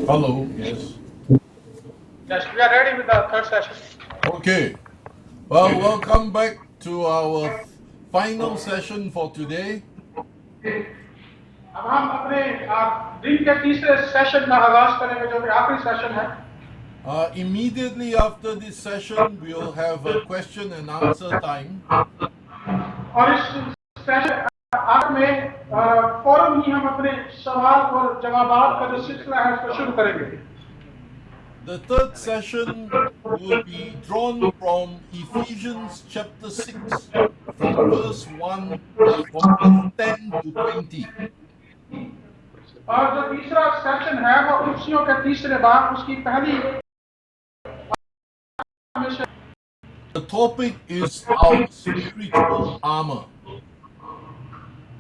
Hello, yes. Yes, we are ready with the third session. Okay. Well, welcome back to our final session for today. अब हम अपने दिन के तीसरे session का आगाज करेंगे जो कि आखिरी सेशन है Immediately after this session, we'll have a question and answer time. और इस सेशन आखिर में फौरन ही हम अपने सवाल और जवाबात का जो सिलसिला है उसको शुरू करेंगे The third session will be drawn from Ephesians chapter 6, from verse 1, from verse 10 to 20. और जो तीसरा सेशन है वो कुर्सियों के तीसरे भाग उसकी पहली The topic is our spiritual armor.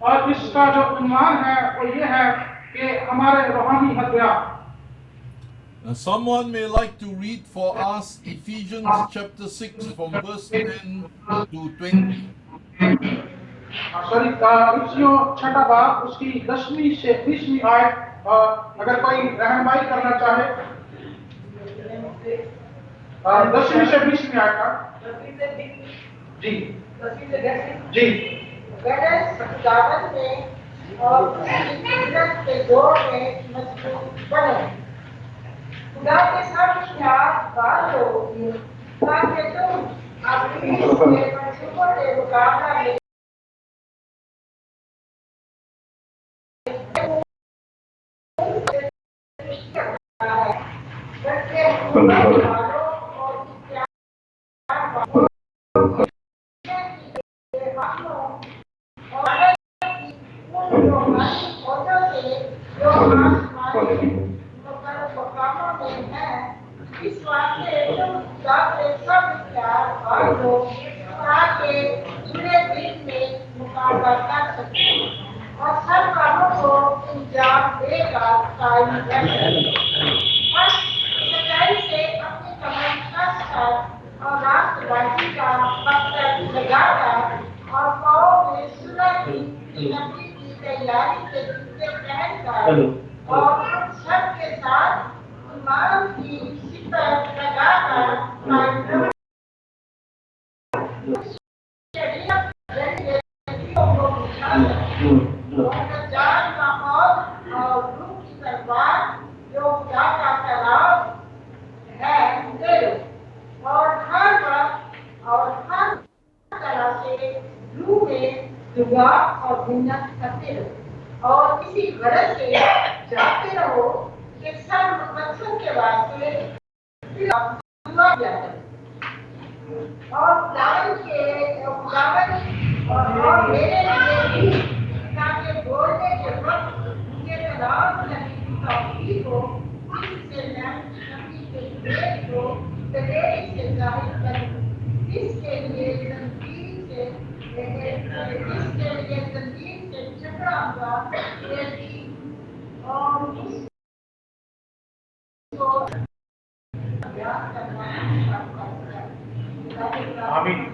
और इसका जो उन्वान है वो ये है कि हमारे रूहानी हथियार Someone may like to read for us Ephesians chapter 6 from verse 10 to 20. Sorry कुर्सियों छठा भाग उसकी 10वीं से 20वीं आयत अगर कोई रहनुमाई करना चाहे 10वीं से 20वीं आयत का जी जी सजावट में और कीमत के जोड़ में मजबूत बने खुदा के सब ख्याल बात होगी ताकि तुम अपनी मंसूबों के मुकाबला में इस वास्ते तुम जाते सब प्यार और लोग ताकि पूरे दिन में मुकाबला कर सके और सब कामों को अंजाम देगा कायम रहे और सच्चाई से अपनी कमाई कर और राष्ट्रवादी का मकसद लगाकर और पाओ में सुलह की नबी की तैयारी के जूते पहनकर और सबके साथ ईमान की सिफत लगाकर कायम शरीयत जैसे को जान का और रूह की तलवार जो खुदा का तलाब है दे दो और हर वक्त और हर तरह से रूह में दुआ और मिन्नत करते रहो और इसी गरज से जाते रहो कि सब मकसद के वास्ते दुआ किया जाए और और मेरे लिए भी ताकि बोलने के वक्त मुझे तलाब नबी की हो इससे मैं नबी के भेद को दलेरी से जाहिर करूं इसके लिए तंजीम से झगड़ा हुआ और इसको बयान करना Okay,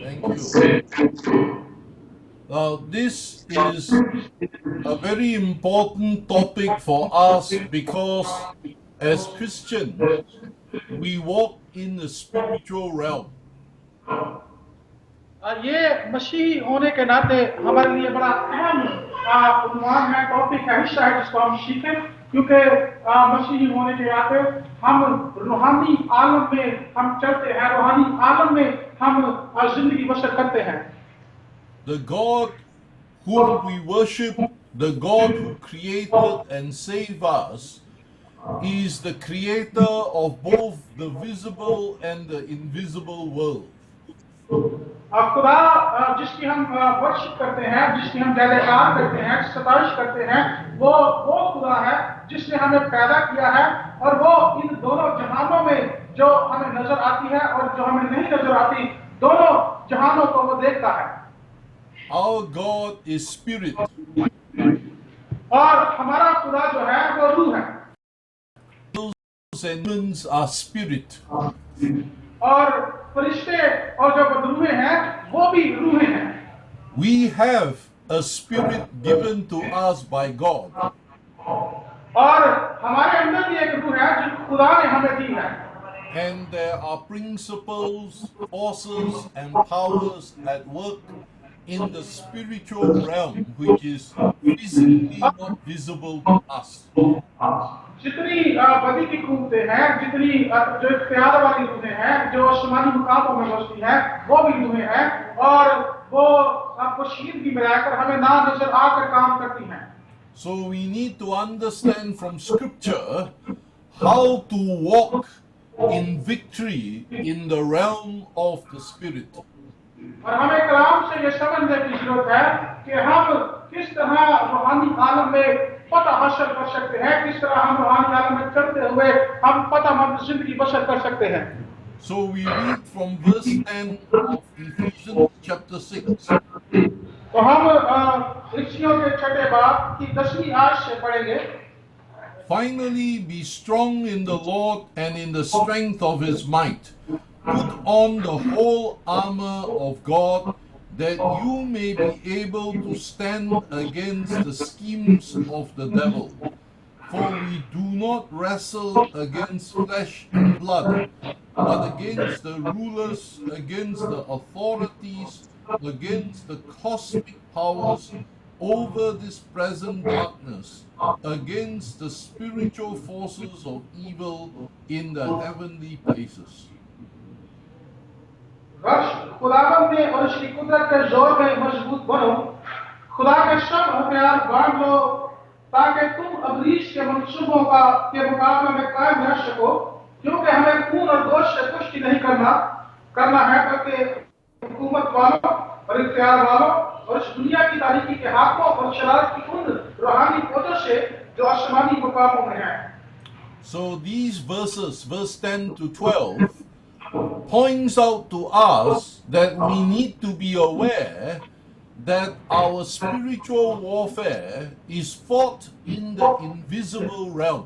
thank you. Now, this is a very important topic for us because as Christians, we walk in the spiritual realm. ये मसीही होने के नाते हमारे लिए बड़ा अहम उन्वान है टॉपिक है हिस्सा है जिसको हम सीखें क्योंकि मसीही होने के नाते हम रूहानी आलम में हम चलते हैं रूहानी आलम में हम जिंदगी बसर करते हैं The God whom we worship, the God who created and saved us, is the creator of both the visible and the invisible world. खुदा जिसकी हम वर्शिप करते हैं जिसकी हम जयकार करते हैं सताइश करते हैं वो खुदा है जिसने हमें पैदा किया है और वो इन दोनों जहानों में जो हमें नजर आती है और जो हमें नहीं नजर आती दोनों जहानों को वो देखता है Our God is spirit. और हमारा खुदा जो है वो रूह है Angels and demons are spirit. और फरिश्ते और जो रूहें हैं वो भी रूहें हैं We have a spirit given to us by God. और हमारे अंदर भी एक रूह है जो खुदा ने हमें दी है, And there are principles, forces, and powers at work in the spiritual realm which is physically not visible to us. जितनी बदी की कुवतें हैं, जितनी जो इख्तियार वाली रूहें हैं जो आसमानी मुकामों में बसती हैं, वो भी रूहें हैं और वो पोशीदगी में रहकर हमें ना नजर आकर काम करती हैं। So we need to understand from scripture how to walk in victory in the realm of the spirit. और हमें कलाम से ये समझने की जरूरत है कि हम किस तरह रूहानी आलम में पता हासिल कर सकते हैं, किस तरह हम रूहानी आलम में चलते हुए हम पतामंद जिंदगी बसर कर सकते हैं। So we read from verse 10 of Ephesians chapter 6. तो हम इफिसियों के 6 बाब की 10वीं आयत से पढ़ेंगे। Finally, be strong in the Lord and in the strength of his might. Put on the whole armor of God, that you may be able to stand against the schemes of the devil. For we do not wrestle against flesh and blood, but against the rulers, against the authorities, against the cosmic powers over this present darkness, against the spiritual forces of evil in the heavenly places. वर्ष खुदावन में और उसकी कुदरत के जोर में मजबूत बनो, खुदा के सब हथियार बांध लो, ताकि तुम अबलीस के मंसूबों के मुकाबले में कायम रह सको, क्योंकि हमें खून और दोष से पुष्टि नहीं करना है, बल्कि हुकूमत वालों और इख्तियार वालों और इस दुनिया की तारीकी के हाकिमों और शरारत की उन रूहानी फौजों से जो आसमानी मुकामों में हैं। So these verses, verse 10 to 12, points out to us that we need to be aware that our spiritual warfare is fought in the invisible realm.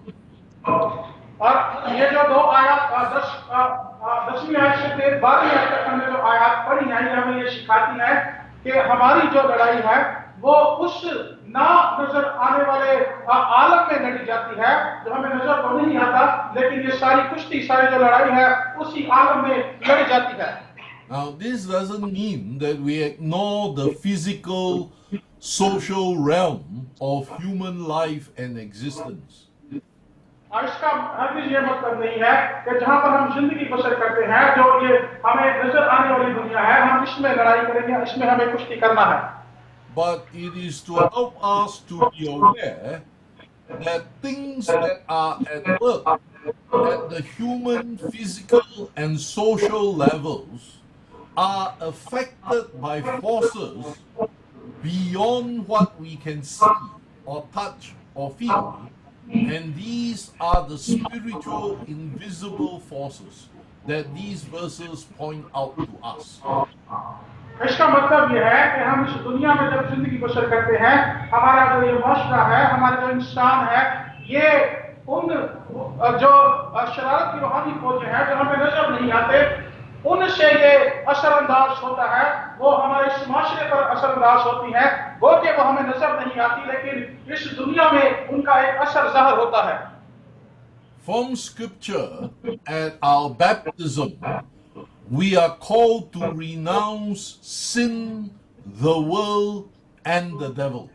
और ये जो 2 आयत 10वीं आयत से 12वीं आयत तक हमने जो आयत पढ़ी है, ये हमें ये सिखाती है कि हमारी जो लड़ाई है वो उस ना नजर आने वाले आलम में लड़ी जाती है जो हमें नजर तो नहीं आता, लेकिन ये सारी कुश्ती, सारी जो लड़ाई है उसी आलम में लड़ी जाती है। Now, this doesn't mean that we ignore the physical, social realm of human life and existence. और इसका हरगिज़ ये मतलब नहीं है कि जहां पर हम जिंदगी बसर करते हैं, जो ये हमें नजर आने वाली दुनिया है, हम इसमें लड़ाई करेंगे, इसमें हमें कुश्ती करना है। But it is to help us to be aware that things that are at work at the human, physical, and social levels are affected by forces beyond what we can see or touch or feel. And these are the spiritual, invisible forces that these verses point out to us. इसका मतलब यह है कि हम इस दुनिया में जब जिंदगी बसर करते हैं, हमारा जो ये माशरा है, हमारा जो इंसान है, ये उन जो शरारत की रूहानी फौजें हैं जो हमें नजर नहीं आते, उनसे ये असरअंदाज होता है, वो हमारे इस माशरे पर असरअंदाज होती है, वो कि वो हमें नजर नहीं आती, लेकिन इस दुनिया में उनका एक असर ज़ाहिर होता है। From scripture, at our baptism, we are called to renounce sin, the world, and the devil.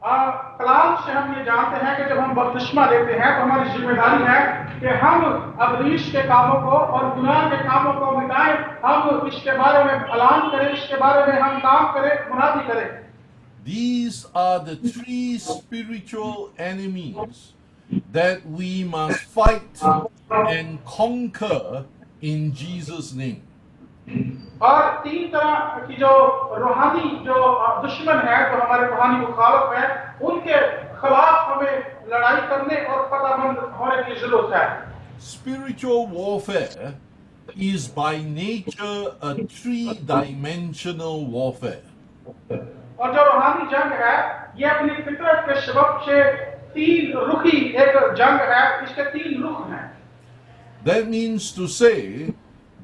कलाम से हम ये जानते हैं कि जब हम बपतिस्मा लेते हैं तो हमारी जिम्मेदारी है कि हम अबलीस के कामों को और गुनाह के कामों को मिटाएं, हम इसके बारे में ऐलान करें, इसके बारे में हम काम करें, मुनादी करें। These are the 3 spiritual enemies that we must fight and conquer in Jesus' name. और 3 तरह की जो रूहानी जो दुश्मन है, जो हमारे रूहानी मुखालिफ है, उनके खिलाफ हमें लड़ाई करने और पताबंद होने की जरूरत है। Spiritual warfare is by nature a 3-dimensional warfare. और जो रूहानी जंग है, ये अपनी फितरत के सबब से 3 रुखी एक जंग है, इसके 3 रुख हैं। That means to say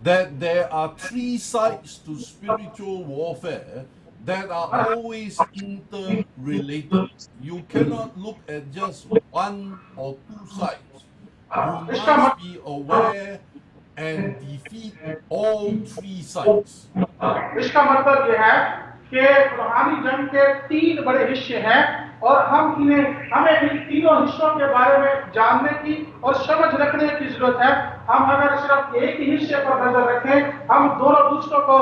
that there are 3 sides to spiritual warfare that are always interrelated. You cannot look at just one or two sides. You इसका must be aware and defeat all three sides. इसका मतलब यह है कि रूहानी जंग के तीन बड़े हिस्से हैं और हमें इन तीनों हिस्सों के बारे में जानने की और समझ रखने की जरूरत है। हम अगर सिर्फ एक ही हिस्से पर नजर रखें, हम दोनों दूसरों को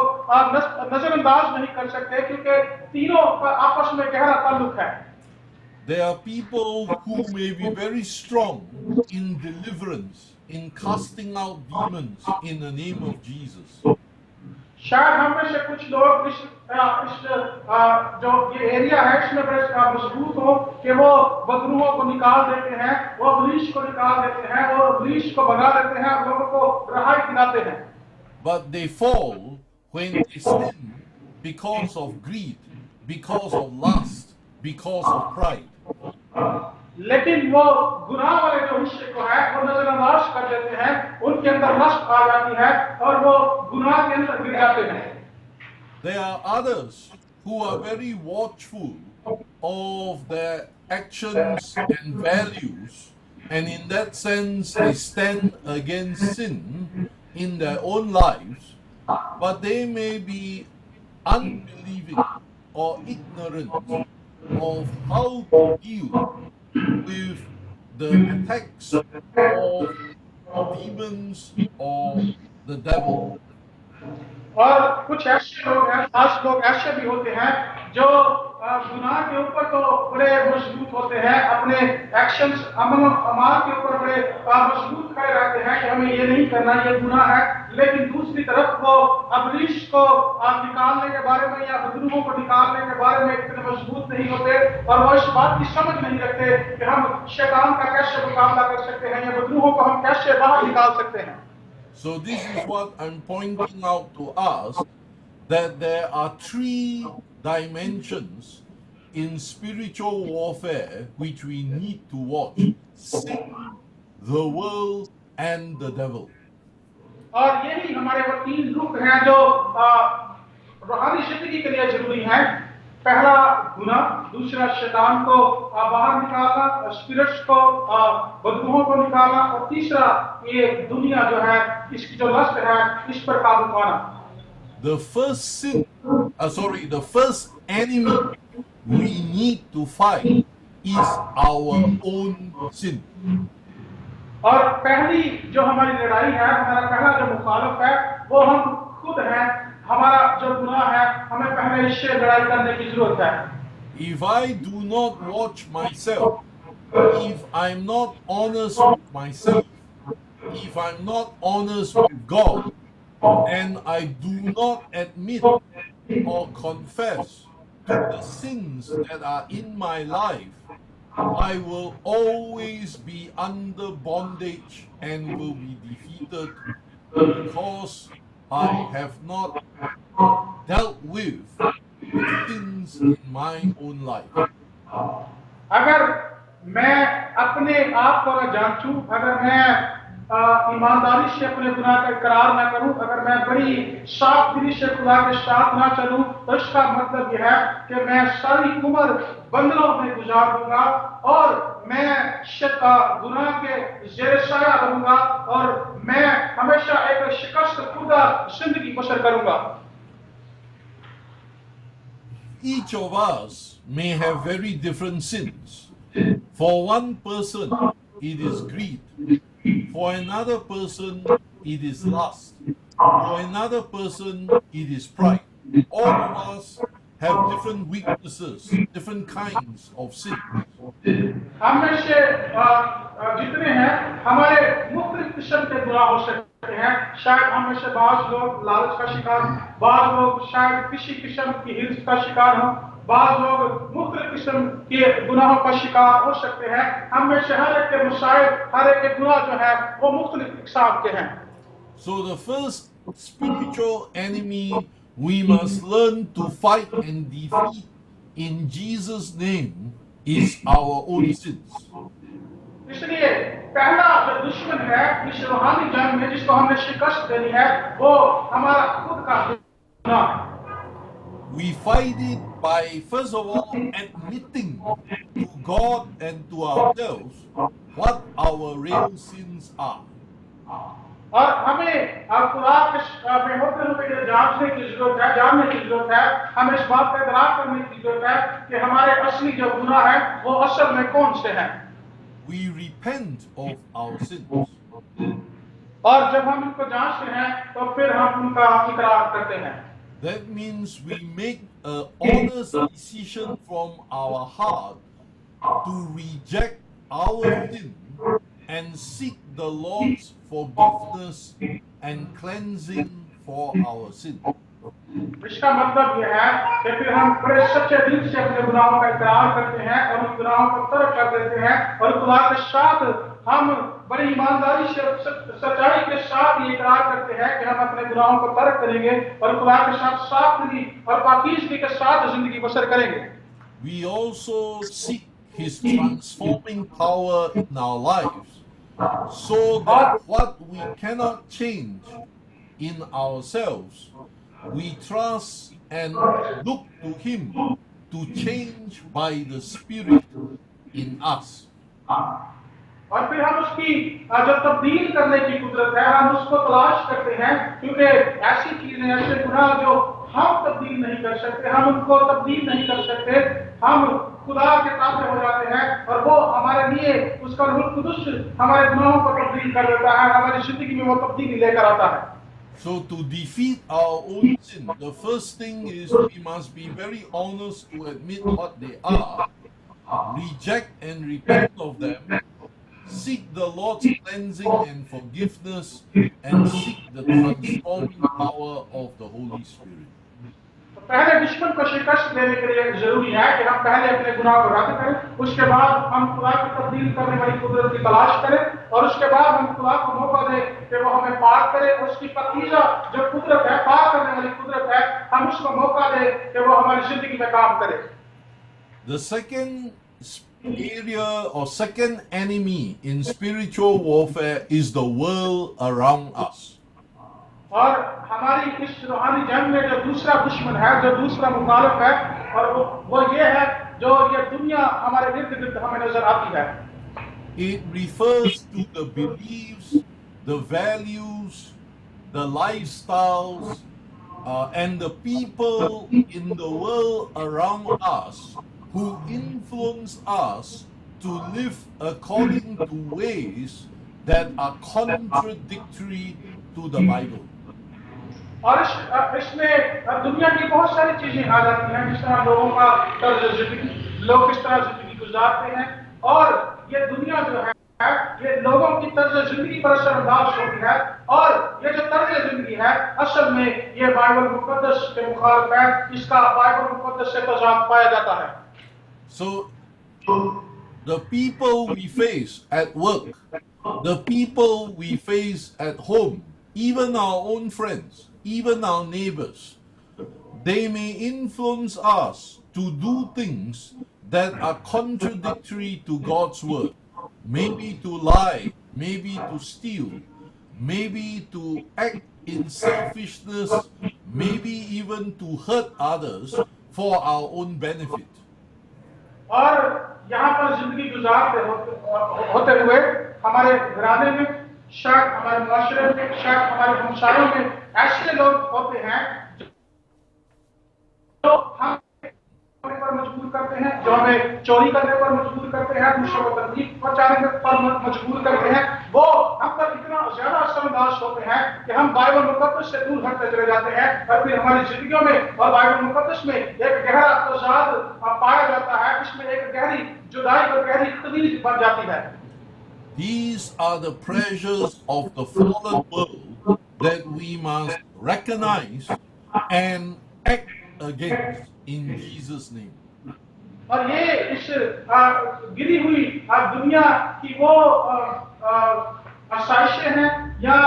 नजरअंदाज नहीं कर सकते, क्योंकि तीनों का आपस में गहरा ताल्लुक है। There are people who may be very strong in deliverance, in casting out demons in the name of Jesus. शायद हम में से कुछ लोग इस जो ये एरिया है इसमें बड़े मजबूत हो कि वो बदरूहों को निकाल देते हैं, वो इब्लीस को निकाल देते हैं, वो इब्लीस को भगा देते हैं, लोगों को रहाई दिलाते हैं। But they fall when they sin because of greed, because of lust, because of pride. लेकिन वो गुनाह वाले जो हिस्से को है वो नजरअंदाज कर देते हैं, उनके अंदर लस्ट आ जाती है और वो गुनाह के अंदर गिर जाते हैं। There are others who are very watchful of their actions and values, and in that sense they stand against sin in their own lives, but they may be unbelieving or ignorant of how to deal with the attacks of demons or the devil. और कुछ ऐसे लोग हैं, खास लोग ऐसे भी होते हैं जो गुनाह के ऊपर तो बड़े मजबूत होते हैं, अपने एक्शंस अमाल के ऊपर बड़े मजबूत खड़े रहते हैं कि हमें ये नहीं करना, ये गुनाह है, लेकिन दूसरी तरफ वो इब्लीस को निकालने के बारे में या बदरूहों को निकालने के बारे में इतने मजबूत नहीं होते और वो इस बात की समझ नहीं रखते कि हम शैतान का कैसे मुकाबला कर सकते हैं या बदरूहों को हम कैसे बाहर निकाल सकते हैं। So this is what I'm pointing out to us, that there are three dimensions in spiritual warfare which we need to watch: sin, the world, and the devil. और यही हमारे वो तीन रुख हैं जो रूहानी जिंदगी के लिए जरूरी हैं। पहला गुनाह, दूसरा शैतान को बाहर निकालना, स्पिरिट्स को बदबूओं को निकालना, और तीसरा ये दुनिया जो है इसकी जो लस्ट है इस पर काबू पाना। The first enemy we need to fight is our own sin. और पहली जो हमारी लड़ाई है, हमारा पहला जो मुखालिफ है वो हम खुद हैं। हमारा जो गुनाह है हमें पहले इससे लड़ाई करने की जरूरत है। If I do not watch myself, if I'm not honest with myself, if I'm not honest with God, and I do not admit or confess to the sins that are in my life, I will always be under bondage and will be defeated because I have not dealt with things in my own life. अगर मैं अपने आप को न जांचूं, अगर मैं ईमानदारी से अपने गुनाह का इकरार न करूं, अगर मैं बड़ी साफ दिली से खुदा के साथ ना चलूं, तो इसका मतलब यह है कि मैं सारी उम्र बंधनों में गुजार दूंगा और मैं गुनाह के ज़ेर साया रहूंगा और मैं हमेशा एक शिकस्त खुदा जिंदगी बसर करूंगा। Each of us may have very different sins. For one person, it is greed. For another person, it is lust. For another person, it is pride. All of us have different weaknesses, different kinds of sin. हम में से जितने हैं हमारे मुख्तलिफ किस्म के गुनाह हो सकते हैं। शायद हम में से बाज लोग लालच का शिकार, बाज लोग शायद किसी किस्म की हिर्स का शिकार हो, बाज लोग मुख्तलिफ किस्म के गुनाहों का शिकार हो सकते हैं। हम में से हर एक के मसाइल, हर एक के गुनाह जो है वो मुख्तलिफ किस्म के हैं। So the first spiritual enemy we must learn to fight and defeat in Jesus' name is our own sins. इसलिए पहला जो दुश्मन है इस रूहानी जंग में जिसको हमने शिकस्त देनी है वो हमारा खुद का गुनाह है। We fight it by, first of all, admitting to God and to ourselves what our real sins are. और हमें खुदा में होते हुए ये जांचने की जरूरत है, जानने की जरूरत है। हमें इस बात का इकरार करने की जरूरत है कि हमारे असली जो गुनाह है वो असल में कौन से हैं। We repent of our sins. और जब हम उनको जांचते हैं तो फिर हम उनका इकरार करते हैं। That means we make an honest decision from our heart to reject our sin and seek the Lord's forgiveness and cleansing for our sin. इसका मतलब यह है कि फिर हम बड़े सच्चे दिल से अपने गुनाहों का इकरार करते हैं और उन गुनाहों को तर्क कर देते हैं और खुदा के साथ हम बड़ी ईमानदारी से सच्चाई के साथ ये इकरार करते हैं कि हम अपने गुनाहों को तर्क करेंगे और खुदा के साथ साफ दिली और पाकीज़गी के साथ जिंदगी बसर करेंगे। We also seek His transforming power in our lives, so that what we cannot change in ourselves, we trust and look to Him to change by the Spirit in us. और फिर हम उसकी जो तब्दील करने की कुदरत है हम उसको तलाश करते हैं, क्योंकि ऐसी चीजें, ऐसे गुनाह जो हम तब्दील नहीं कर सकते, हम उनको तब्दील नहीं कर सकते, हम खुदा के ताबे हो जाते हैं और वो हमारे लिए उसका रूह कुदस हमारे गुनाहों को तब्दील कर देता है, हमारी जिंदगी में वो तब्दीली लेकर आता है। So to defeat our own sin, the first thing is we must be very honest to admit what they are, reject and repent of them, seek the Lord's cleansing and forgiveness, and seek the transforming power of the Holy Spirit. तो पहले दुश्मन को शिकस्त देने के लिए जरूरी है कि हम पहले अपने गुनाह को रद्द करें, उसके बाद हम खुदा की तब्दील करने वाली कुदरत की तलाश करें और उसके बाद हम खुदा को मौका दें कि वो हमें पाक करे। उसकी पकीज़ा जो कुदरत है, पाक करने वाली कुदरत है, हम उसको मौका दें कि वो हमारी जिंदगी में काम करे। The second area or second enemy in spiritual warfare is the world around us. और हमारी इस रूहानी जंग में जो दूसरा दुश्मन है, जो दूसरा मुखालिफ है, और वो ये है जो ये दुनिया हमारे इर्द गिर्द हमें नजर आती है। It refers to the beliefs, the values, the lifestyles, and the people in the world around us who influence us to live according to ways that are contradictory to the Bible. और इसमें दुनिया की बहुत सारी चीजें आ जाती हैं, जिस तरह लोगों का तर्ज जिंदगी, लोग किस तरह जिंदगी गुजारते हैं, और ये दुनिया जो है ये लोगों की तर्ज जिंदगी पर असरअंदाज होती है, और ये जो तर्ज जिंदगी है असल में ये बाइबल मुकद्दस के मुखालिफ है, इसका बाइबल मुकद्दस से तजाद पाया जाता है। So the people we face at work, the people we face at home, even our own friends, even our neighbors, they may influence us to do things that are contradictory to God's word. Maybe to lie, maybe to steal, maybe to act in selfishness, maybe even to hurt others for our own benefit. और यहाँ पर जिंदगी गुजारते होते हुए हमारे घराने में, शायद हमारे मुआशरे में, शायद हमारे हमसायों में ऐसे लोग होते हैं जो हम पर मजबूर करते हैं, जो हमें चोरी करने पर मजबूर करते हैं, दूसरों को तकलीफ पहुंचाने पर मजबूर करते हैं। वो हम पर इतना ज्यादा असरअंदाज होते हैं कि हम बाइबल मुकद्दस से दूर हटते चले जाते हैं और फिर हमारी जिंदगियों में और बाइबल मुकद्दस में एक गहरा तजाद पाया जाता है, इसमें एक गहरी जुदाई और गहरी तवीज बन जाती है। These are the pressures of the fallen world that we must recognize and act against in Jesus' name. और ये इस गिरी हुई दुनिया की वो आसाइशें हैं या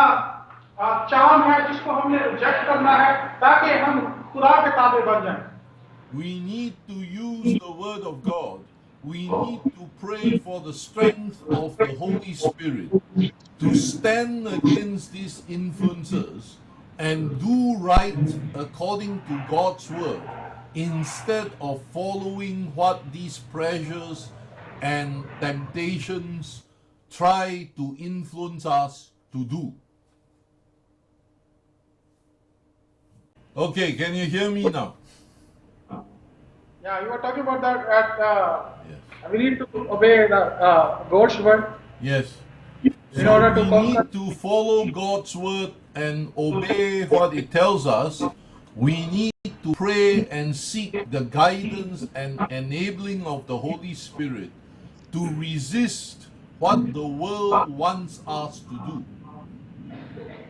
चाम है जिसको हमने रिजेक्ट करना है ताकि हम खुदा के ताबे बन जाएं। We need to use the word of God. We need to pray for the strength of the Holy Spirit to stand against these influences and do right according to God's word, instead of following what these pressures and temptations try to influence us to do. Okay, can you hear me now? Yeah, you were talking about that. Yes. We need to obey the God's word. Yes. In So order to we conquer. need to follow God's word and obey what it tells us. We need to pray and seek the guidance and enabling of the Holy Spirit to resist what the world wants us to do.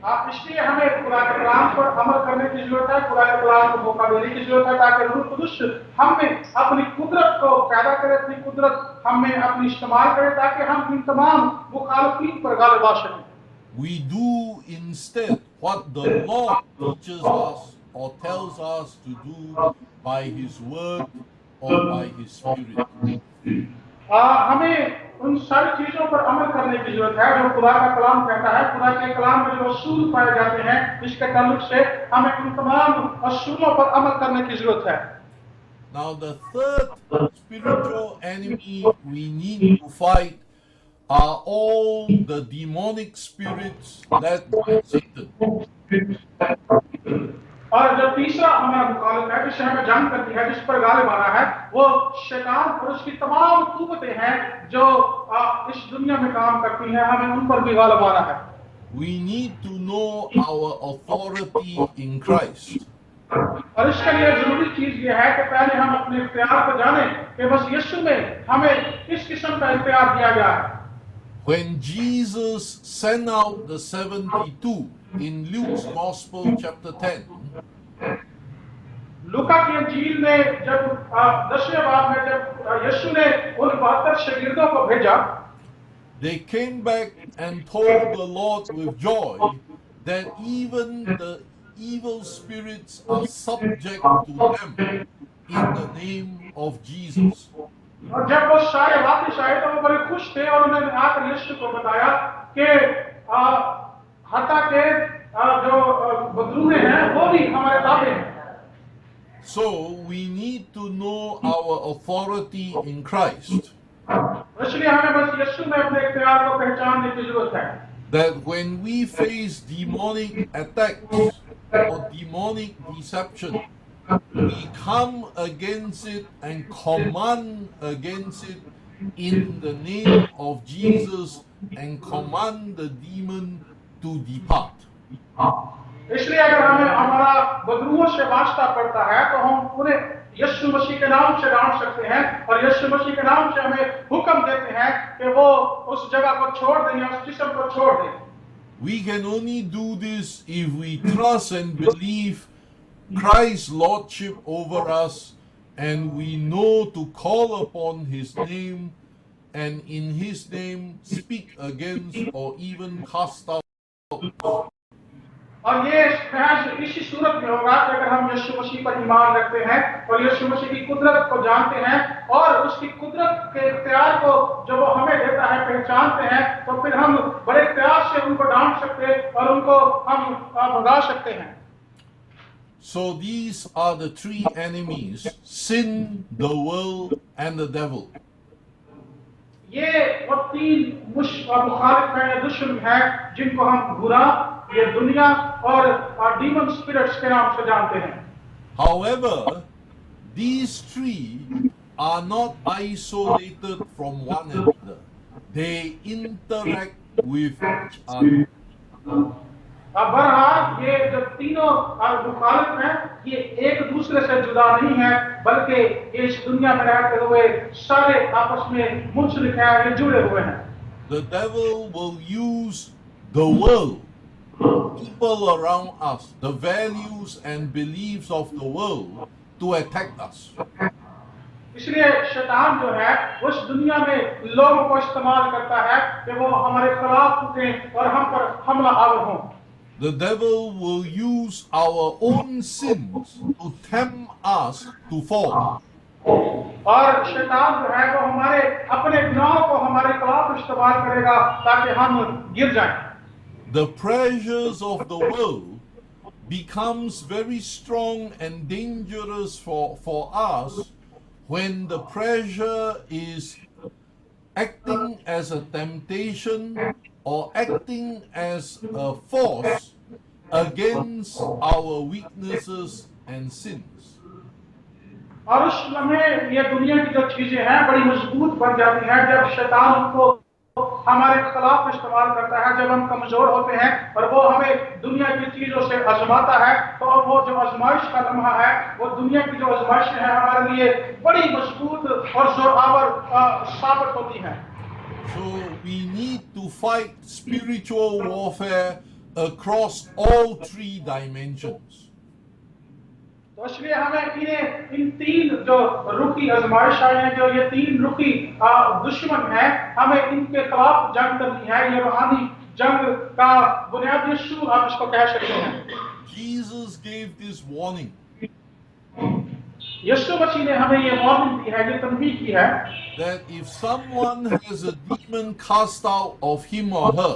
इसलिए हमें खुदा के कलाम पर अमल करने की जरूरत है, खुदा के कलाम को मौका देने की जरूरत है, ताकि रूह कुदुस हम में अपनी कुदरत को पैदा करे, अपनी कुदरत हम में अपनी इस्तेमाल करे, ताकि हम इन तमाम मुखालिफिन पर गालिब आ सकें। We do instead what the Lord teaches us or tells us to do by His word or by His Spirit. हमें उन सारी चीजों पर अमल करने की जरूरत है जो खुदा का कलाम कहता है। खुदा के कलाम में जो असूल पाए जाते हैं, इसके ताल्लुक से हमें उन तमाम असूलों पर अमल करने की जरूरत है। Now the third spiritual enemy we need to fight are all the demonic spirits led by Satan. और जो तीसरा हमारा मुकाबला है, जिससे हमें जंग करनी है, जिस पर गालिब आना है, वो शैतान और उसकी तमाम कुव्वतें हैं जो इस दुनिया में काम करती हैं। हमें उन पर भी गालिब आना है। We need to know our authority in Christ. और इसके लिए जरूरी चीज ये है कि पहले हम अपने इख्तियार को जानें कि बस यीशु में हमें किस किस्म का इख्तियार दिया गया है। When Jesus sent out the 72 in Luke's Gospel chapter 10, लूका की इंजील में जब 10वें बाब में जब यीशु ने उन 72 शागिर्दों को भेजा, they came back and told the Lord with joy that even the evil spirits are subject to them in the name of Jesus. और जब वो सारे वापिस आए तो वो बड़े खुश थे और उन्होंने आकर यीशु को बताया कि हत्या के जो बदरूहे हैं वो भी हमारे ताबे हैं। So we need to know our authority in Christ. इसलिए हमें बस यीशु में अपने इख्तियार को पहचानने की जरूरत है। That when we face demonic attacks or demonic deception, we come against it and command against it in the name of Jesus and command the demon to depart. इसलिए अगर हमें हमारा बदरूहों से वास्ता पड़ता है तो हम उन्हें यीशु मसीह के नाम से डांट सकते हैं और यीशु मसीह के नाम से हमें हुक्म देते हैं कि वो उस जगह को छोड़ दें या उस जिस्म को छोड़ दें। We can only do this if we trust and believe Christ's lordship over us, and we know to call upon His name and in His name speak against or even cast out. और ये महज इसी सूरत में होगा कि अगर हम यीशु मसीह पर ईमान रखते हैं और यीशु मसीह की कुदरत को जानते हैं और उसकी कुदरत के इख्तियार को जो वो हमें देता है पहचानते हैं, तो फिर हम बड़े इख्तियार से उनको डांट सकते हैं और उनको हम भगा सकते हैं। So these are the three enemies: sin, the world, and the devil. ये वो तीन मुखालिफ हैं या दुश्मन हैं जिनको हम बुरा, ये दुनिया और डीमन स्पिरिट्स के नाम से जानते हैं। However, these three are not isolated from one another. They interact with each other. बहरहाल ये जो तीनों मुखालिफ हैं ये एक दूसरे से जुदा नहीं है, बल्कि ये इस दुनिया में रहते हुए सारे आपस में मुंसलिक हैं, ये जुड़े हुए हैं। The devil will use the world, people around us, the values and beliefs of the world to attack us. इसलिए शैतान जो है वो इस दुनिया में लोगों को इस्तेमाल करता है कि वो हमारे खिलाफ उठे और हम पर हमला आवर हों। The devil will use our own sins to tempt us to fall. और शैतान जो है वो हमारे अपने गुनाहों को हमारे खिलाफ इस्तेमाल करेगा ताकि हम गिर जाएं। The pressures of the world becomes very strong and dangerous for us when the pressure is acting as a temptation or acting as a force against our weaknesses and sins. और उस लम्हे ये दुनिया की जो चीजें हैं बड़ी मजबूत बन जाती हैं जब शैतान उनको हमारे खिलाफ इस्तेमाल करता है, जब हम कमजोर होते हैं और वो हमें दुनिया की चीजों से आजमाता है, तो वो जो आजमाइश का लम्हा है, वो दुनिया की जो आजमाइशें हैं हमारे लिए बड़ी मजबूत और जोरावर साबित होती हैं। So we need to fight spiritual warfare across all three dimensions. तो इसलिए हमें इन तीन जो रुखी आजमाइश हैं, जो ये तीन रुखी दुश्मन हैं, हमें इनके खिलाफ जंग करनी है। ये रूहानी जंग का बुनियादी यीशु आप इसको कह सकते हैं। Jesus gave this warning. यीशु मसीह ने हमें ये वार्निंग दी है, ये तनबीह की है That if someone has a demon cast out of him or her,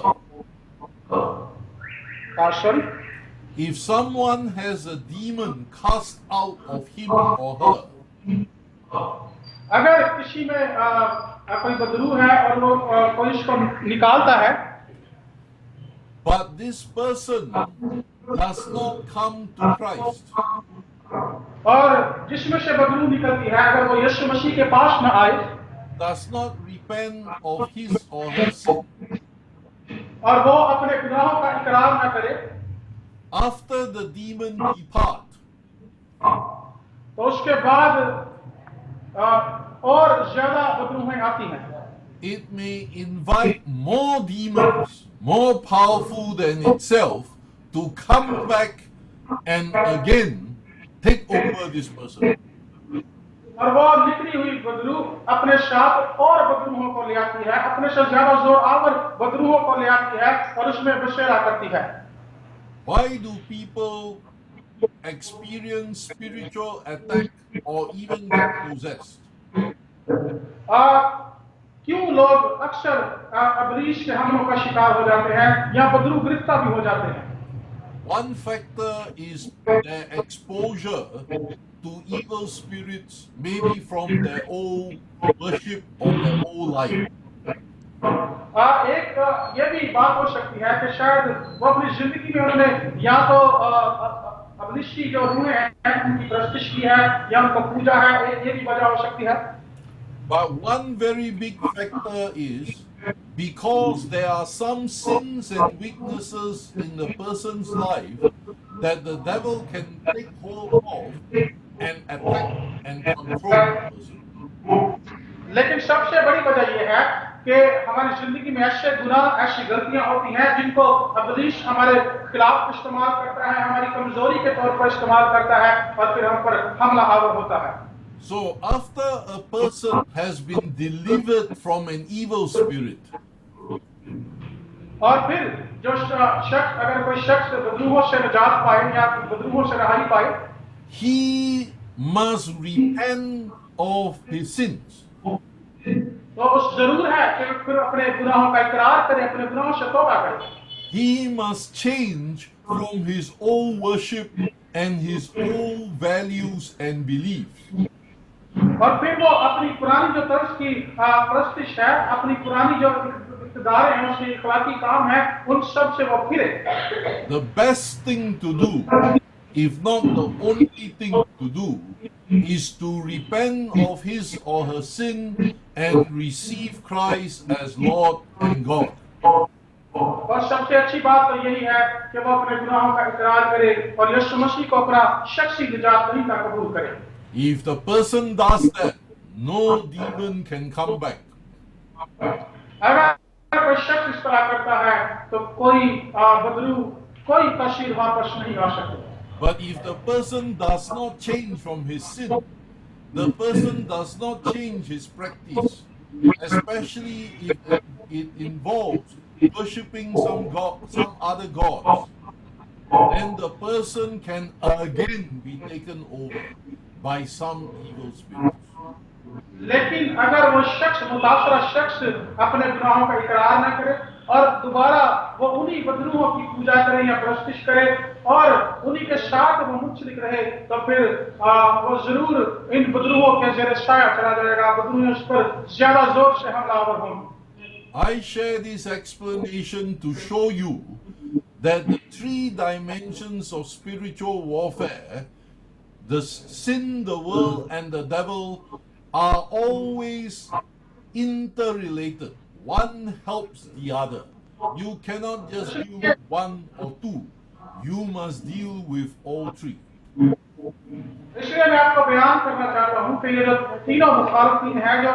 if someone has a demon cast out of him or her, अगर किसी में कोई बदरू है और वो कोई इसको निकालता है, but this person does not come to Christ, और जिसमें से बदरू निकलती है अगर वो यीशु मसीह के पास न आए, does not repent of his or her sin, और वो अपने गुनाहों का इकरार न करे, after the demon depart, तो उसके बाद और ज्यादा बदरूहें आती हैं। it may invite more demons, more powerful than itself, to come back and again take over this person. और वो निकली हुई बदरू अपने साथ और बदरूहों को ले आती है, अपने से ज्यादा जोर आवर बदरूहों को ले आती है और उसमें बसेरा करती है। Why do people experience spiritual attack or even get possessed? क्यों लोग अक्सर अबलीस के हमलों का शिकार हो जाते हैं या बदरू गिरफ्तार भी हो जाते हैं? One factor is their exposure to evil spirits, maybe from their old worship or their old life. एक ये भी बात हो सकती है कि शायद वो अपनी जिंदगी में उन्होंने या तो अबलीस की जो रूहें हैं उनकी प्रस्तिश की है या उनको पूजा है, ये भी वजह हो सकती है। But one very big factor is because there are some sins and weaknesses in the person's life that the devil can take hold of and attack and control the person. लेकिन सबसे बड़ी वजह यह है कि हमारी जिंदगी में ऐसे गुनाह, ऐसी गलतियां होती हैं जिनको अबलीस हमारे खिलाफ इस्तेमाल करता है, हमारी कमजोरी के तौर पर इस्तेमाल करता है और फिर हम पर हमला आवर होता है। So after a person has been delivered from an evil spirit, और फिर जो शख्स अगर कोई शख्स बदरूहों से निजात पाए या बदरूहों से रहाई पाए, he must repent of his sins. तो उस जरूर है कि फिर अपने गुनाहों का इकरार करे, अपने गुनाहों से तौबा करे। He must change from his old worship and his old values and beliefs. और फिर वो अपनी पुरानी जो तर्ज की प्रस्तिश है, अपनी पुरानी जो इक़्तिदार हैं, उसके इखलाकी काम है, उन सब से वो फिरे। The best thing to do, if not the only thing to do, is to repent of his or her sin and receive Christ as Lord and God. और सबसे अच्छी बात तो यही है कि वो अपने गुनाहों का इकरार करे और यीशु मसीह को अपना शख्सी निजात दहिंदा कबूल करे। If the person does that, no demon can come back. अगर कोई शख्स इस तरह करता है तो कोई बदरू, कोई तशीर वापस नहीं आ सकता। But if the person does not change from his sin, the person does not change his practice, especially if it involves worshipping some other gods, then the person can again be taken over by some evil spirits. लेकिन अगर वो शख्स, मुतासरा शख्स अपने गुनाहों का इकरार न करे और दोबारा वो उन्हीं बदरूहों की पूजा करे या प्रस्तुत करे और उन्हीं के साथ वो मुंसलिक रहे, तो फिर वो जरूर इन बदरूहों के ज़ेर साया चला जाएगा, बदरूह उस पर ज्यादा जोर से हमलावर होंगे। I share this explanation to show you that the three dimensions of spiritual warfare, the sin, the world, and the devil, are always interrelated. One helps the other. You cannot just deal with one or two. You must deal with all three. इसलिए मैं आपको बयान करना चाहता हूं कि ये जो तीनों मुखालफिन हैं, जो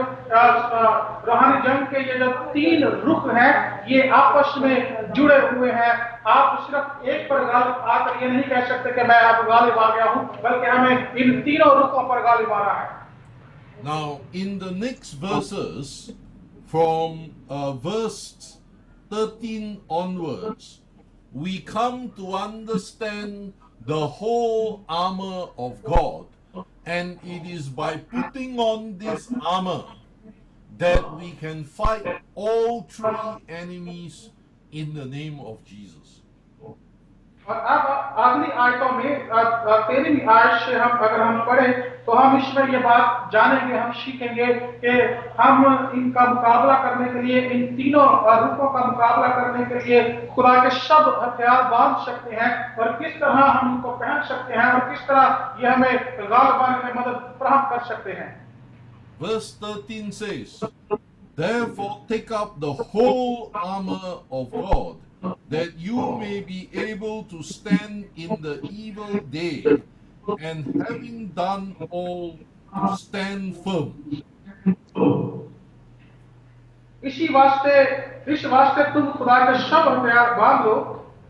रूहानी जंग के ये जो तीन रुख हैं, ये आपस में जुड़े हुए हैं। आप सिर्फ एक पर गालिब आकर ये नहीं कह सकते कि मैं अब गालिब आ गया हूं, बल्कि हमें इन तीनों रुखों पर गालिब आना है। Now, in the next verses, from verse 13 onwards, we come to understand the whole armor of God, and it is by putting on this armor that we can fight all three enemies in the name of Jesus. और अब अगली आयतों में 13वीं आयत से अगर हम पढ़ें तो हम इसमें ये बात जानेंगे, हम सीखेंगे कि हम इनका मुकाबला करने के लिए, इन तीनों रूपों का मुकाबला करने के लिए खुदा के सब हथियार बांध सकते हैं और किस तरह हम इनको पहन सकते हैं और किस तरह ये हमें गालिब आने में मदद फराहम कर सकते हैं। Verse 13 says, "Therefore take up the whole armor of God, that you may be able to stand in the evil day, and having done all, to stand firm." इस वास्ते तुम खुदा के सब हथियार बांध लो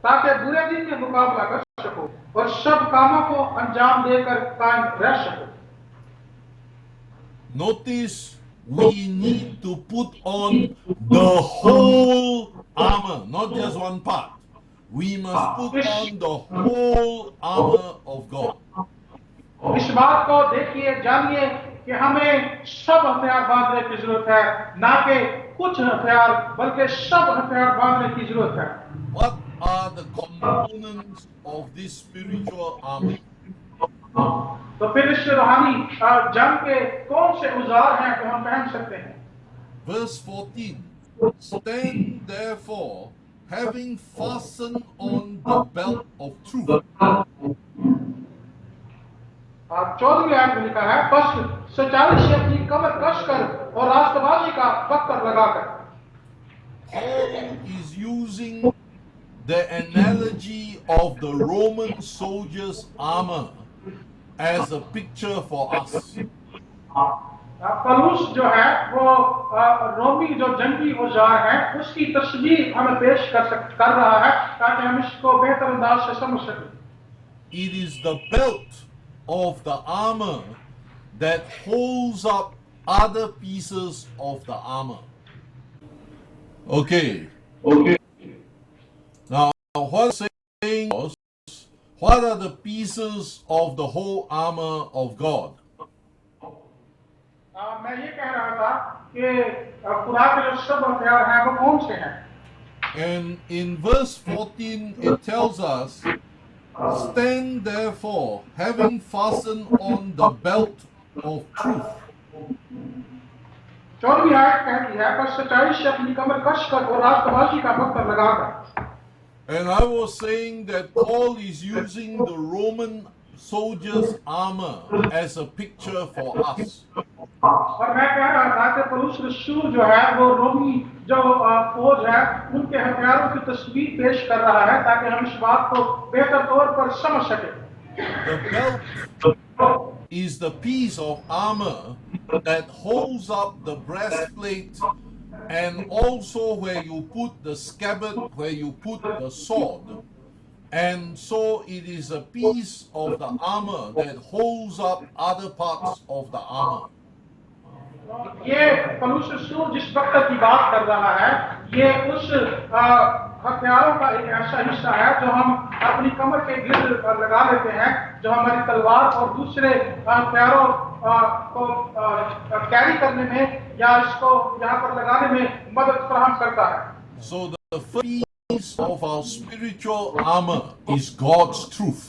ताकि बुरे दिन में मुकाबला कर सको और सब कामों को अंजाम देकर कायम रह सको। Notice we need to put on the whole armor, not just one part. We must put on the whole armor of God. इस बात को देखिए, जानिए कि हमें सब हथियार बांधने की जरूरत है, ना कि कुछ हथियार बल्कि सब हथियार बांधने की जरूरत है। What are the components of this spiritual armor? तो फिर इस रूहानी जंग के कौन से औजार हैं जो हम पहन सकते हैं? Verse 14, "Stand therefore, having fastened on the belt of truth." 14वीं आयत में लिखा है, बस सच्चाई से अपनी कमर कसकर और रास्तबाजी का बख्तर लगाकर। Paul is using the analogy of the Roman soldier's armor as a picture for us. Palus जो है वो रोमी जो जंगी औजार है उसकी तस्वीर हमें पेश कर रहा है ताकि हम इसको बेहतर अंदाज से समझ सकें। It is the belt of the armor that holds up other pieces of the armor. Okay. Now, what I'm saying was, what are the pieces of the whole armor of God? मैं ये कह रहा था कि खुदा के जो सब हथियार हैं वो कौन से हैं? And in verse 14 it tells us, "Stand therefore, having fastened on the belt of truth." 14वीं आयत कहती है, बस सच्चाई से अपनी कमर कसकर और रास्तबाजी का बख्तर लगाकर। And I was saying that Paul is using the Roman soldier's armor as a picture for us. और मैं कह रहा था कि पौलुस रसूल जो है वो रोमी जो फौज है उनके हथियारों की तस्वीर पेश कर रहा है ताकि हम इस बात को बेहतर तौर पर समझ सकें। The belt is the piece of armor that holds up the breastplate and also where you put the scabbard, where you put the sword. And so it is a piece of the armor that holds up other parts of the armor. ये पौलुस रसूल जिस बख्तर की बात कर रहा है ये उस हथियारों का एक ऐसा हिस्सा है जो हम अपनी कमर के गिर्द लगा लेते हैं, जो हमारी तलवार और दूसरे हथियारों को कैरी करने में या इसको यहाँ पर लगाने में मदद फराहम करता है। So the first piece of our spiritual armor is God's truth.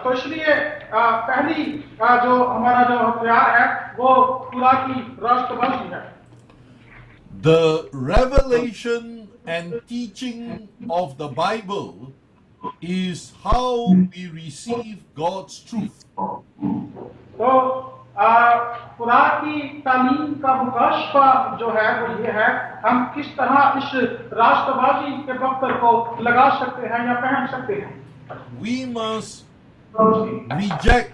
तो इसलिए पहली जो हमारा जो हथियार है वो खुदा की राष्ट्रवादी है। The revelation and teaching of the Bible is how we receive God's truth. तो खुदा की तालीम का मुकाशफा जो है वो ये है, हम किस तरह इस राष्ट्रवादी के बख्तर को लगा सकते हैं या पहन सकते हैं। We must reject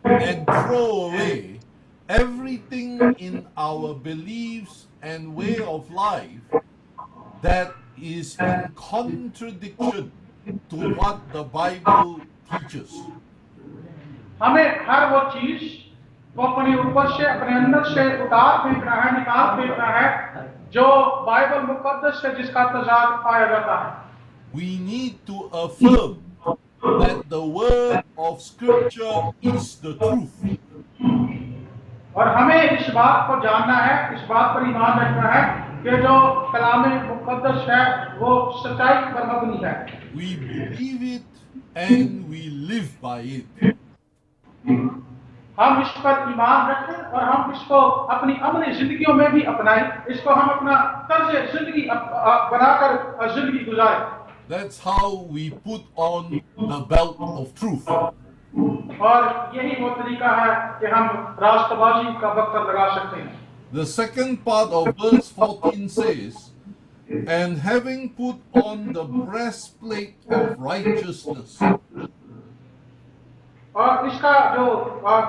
and throw away everything in our beliefs and way of life that is in contradiction to what the Bible teaches. हमें हर वो चीज को अपने ऊपर से अपने अंदर से उतार फेंकना है, निकाल फेंकना है जो बाइबल मुकद्दस से जिसका तजाद पाया जाता है। We need to affirm that the word of Scripture is the truth. और हमें इस बात को जानना है, इस बात पर ईमान रखना है कि जो कलाम मुकद्दस है वो सच्चाई पर मबनी है। We believe it and we live by it. हम इस पर ईमान रखें और हम इसको अपनी अमली जिंदगियों में भी अपनाएं, इसको हम अपना तर्ज जिंदगी बनाकर जिंदगी गुजारें। That's how we put on the belt of truth. और यही वो तरीका है कि हम राष्ट्रवादी का बख्तर लगा सकते हैं। The second part of verse 14 says, and having put on the breastplate of righteousness. और इसका जो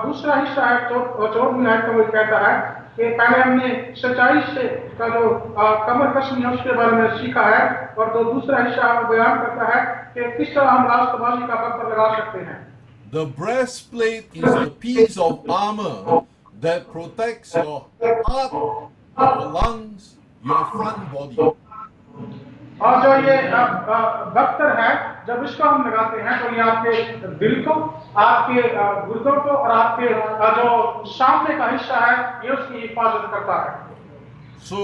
दूसरा हिस्सा है 14वीं आयत में कहता है कि पहले हमने सच्चाई से का जो कमर कसनी है उसके बारे में सीखा है, और तो दूसरा हिस्सा हमें बयान करता है कि किस तरह हम राष्ट्रवादी का बख्तर लगा सकते हैं। The breastplate is a piece of armor that protects your heart, your lungs, your front body. और जो ये बख्तर है, जब इसको हम लगाते हैं तो ये आपके दिल को, आपके गुर्दों को और आपके जो सामने का हिस्सा है ये उसकी हिफाजत करता है। So,